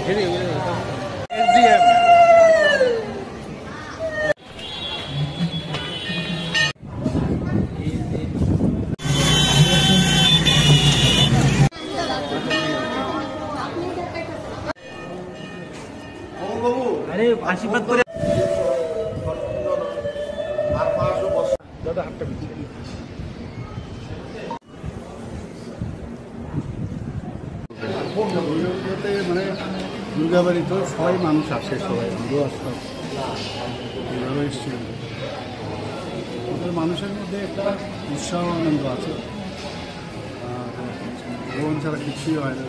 SDM আরে আশীর্বাদ করে দাদা হাতটা পিছিয়ে মানে দুর্গাবাড়ি তো সবাই মানুষ আসে, সবাই আমরাও আসতাম, এইভাবে এসেছিল। ওদের মানুষের মধ্যে একটা উৎসাহ আনন্দ আছে, ভগবান ছাড়া কিছুই হয় না।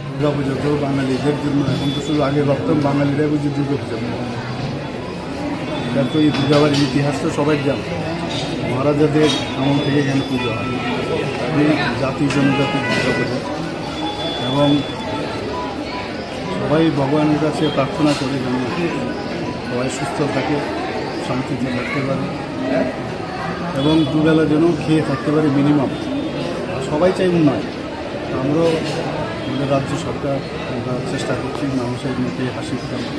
দুর্গা পুজো তো বাঙালিদের জন্য, এখন তো শুধু আগে ভাবতাম বাঙালিরাই বুঝি দুর্গা পুজো, এটা তো এই দুর্গাবাড়ির ইতিহাস তো সবাই জানে। মহারাজাদের আমল থেকে এখানে পুজো হয়, জাতি জনজাতি দুর্গা পুজো, এবং সবাই ভগবানের কাছে প্রার্থনা করে যেন সবাই সুস্থ থাকে, শান্তিতে থাকতে পারে, এবং দুবেলা যেন খেয়ে থাকতে পারে মিনিমাম। সবাই চাই উন্নয়ন। আমরাও আমাদের রাজ্য সরকার আমরা চেষ্টা করছি মানুষের মুখে হাসি ফোটানো,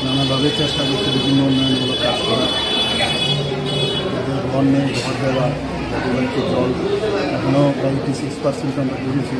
নানাভাবে চেষ্টা করছি বিভিন্ন উন্নয়নমূলক কাজ করা, যাদের ঘর নেই ঘর দেওয়া, যাদের বাড়িতে জল এখনও 86% আমরা করেছি।